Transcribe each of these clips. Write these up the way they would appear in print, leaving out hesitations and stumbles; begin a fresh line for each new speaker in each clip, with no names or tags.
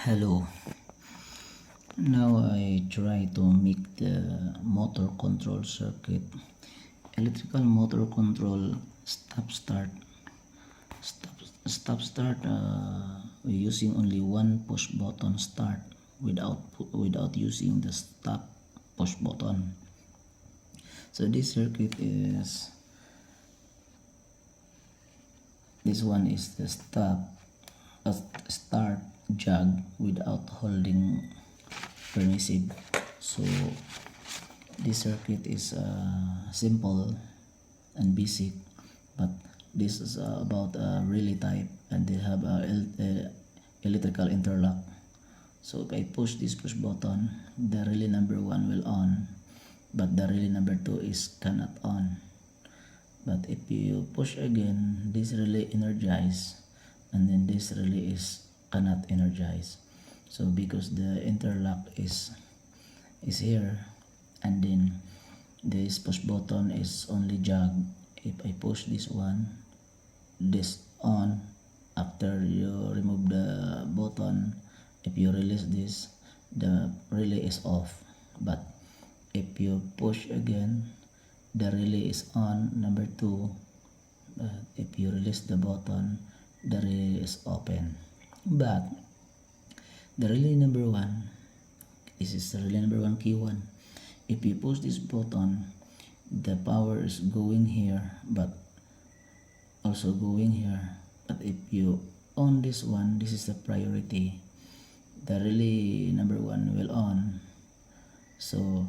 Hello. Now I try to make the motor control circuit. Electrical motor control stop start. Stop start using only one push button start without using the stop push button. So this circuit is this one is the start jog without holding permissive. So this circuit is simple and basic, but this is about relay type, and they have electrical interlock. So if I push this push button, the relay number 1 will on, but the relay number 2 is cannot on. But if you push again, this relay energize, and then this relay is cannot energize. So because the interlock is here, and then this push button is only jog. If I push this one, this on. After you remove the button, if you release this, the relay is off. But if you push again, the relay is on, number 2. If you release the button, the relay is open. But the relay number 1, this is the relay number 1 key 1. If you push this button, the power is going here, but also going here. But if you on this one, this is the priority. The relay number 1 will on. So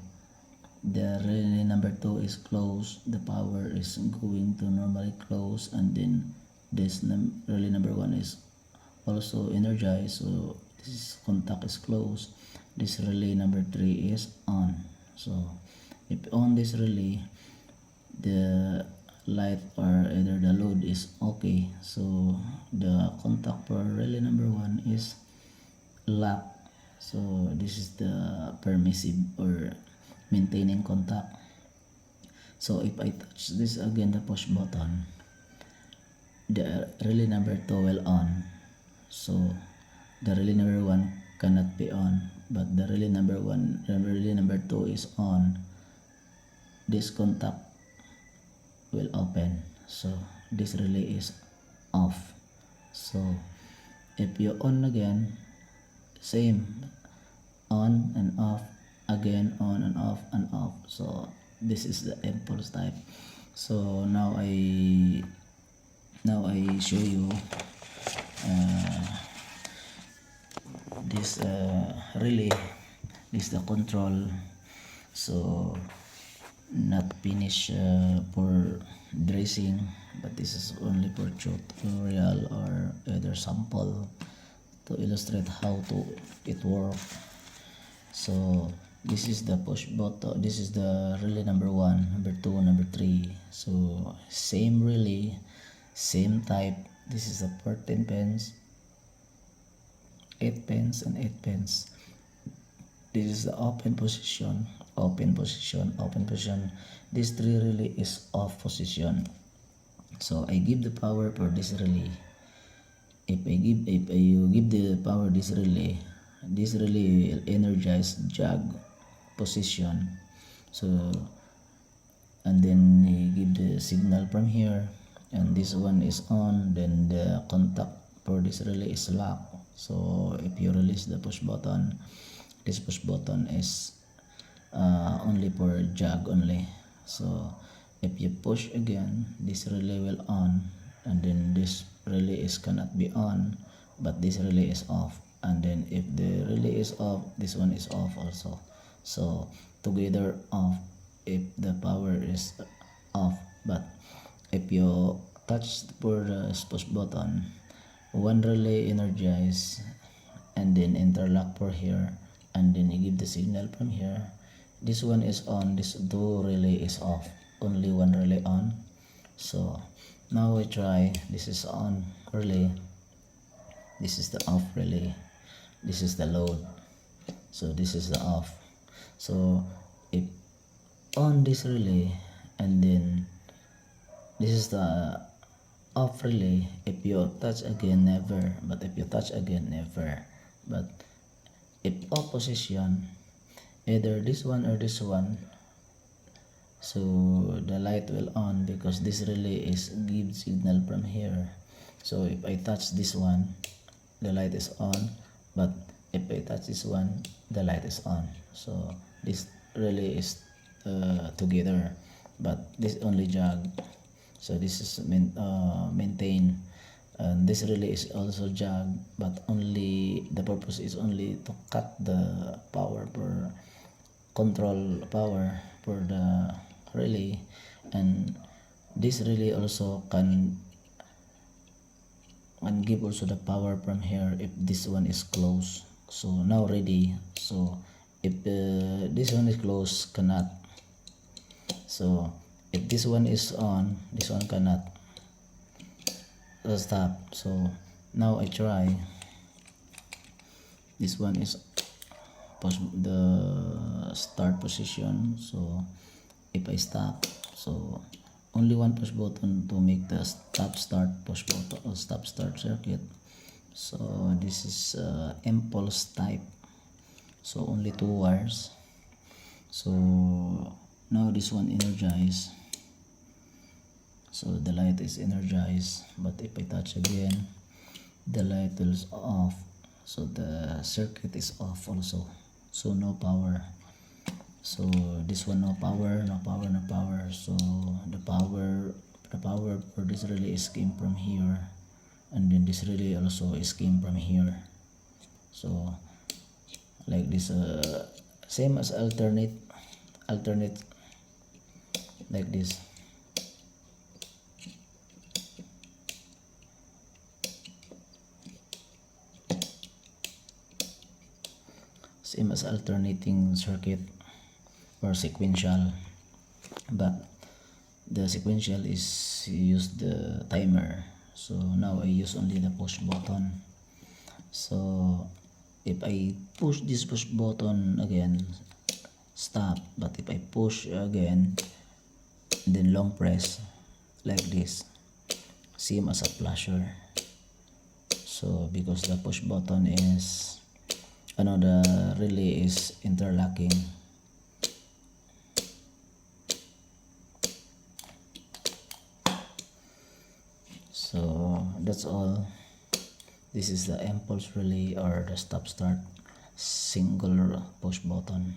the relay number 2 is closed. The power is going to normally close, and then this relay number 1 is also energized. So this contact is closed. This relay number 3 is on. So if on this relay, the light or either the load is okay, so the contact for relay number 1 is locked. So this is the permissive or maintaining contact. So if I touch this again, the push button, the relay number 2 will on. So the relay number 1 cannot be on, but the relay number 2 is on. This contact will open, so this relay is off. So if you on again, same, on and off, again on and off and off. So this is the impulse type. So now I show you this relay. This is the control. So not finished for dressing, but this is only for tutorial or either sample to illustrate how to it work. So this is the push button, this is the relay number 1, number 2, number 3. So same relay, same type. This is the 14 pins, 8 pins and 8 pins. This is the open position, open position, open position. This 3 relay is off position. So I give the power for this relay. If you give the power this relay will energize jog position. So and then you give the signal from here, and this one is on. Then the contact for this relay is locked. So if you release the push button, this push button is only for jog only. So if you push again, this relay will on, and then this relay is cannot be on, but this relay is off. And then if the relay is off, this one is off also. So together off if the power is off. But if you touch for the push button, one relay energize, and then interlock for here, and then you give the signal from here. This one is on, this 2 relay is off, only 1 relay on. So now we try. This is on relay, this is the off relay, this is the load, so this is the off. So if on this relay, and then this is the off relay, if you touch again, never. But if you touch again, never. but if off position, either this one or this one, so the light will on because this relay is give signal from here. So if I touch this one, the light is on, but if I touch this one, the light is on. So this relay is together, but this only jog. So this is maintain, and this relay is also jog, but only the purpose is only to cut the power for control power for the relay. And this relay also can give also the power from here if this one is closed. So now ready. So if this one is closed, cannot. So if this one is on, this one cannot stop. So now I try. This one is the start position. So if I stop, so only one push button to make the start push button or stop start circuit. So this is impulse type, so only 2 wires. So now this one energized, so the light is energized, but if I touch again, the light is off, so the circuit is off also, so no power. So this one no power, no power, no power. So the power for this relay is came from here, and then this relay also is came from here. So like this, same as alternate like this. Same as alternating circuit or sequential, but the sequential is use the timer. So now I use only the push button. So if I push this push button again, stop, but if I push again, then long press like this, same as a flasher. So because the push button is the relay is interlocking. So that's all. This is the impulse relay or the stop start single push button.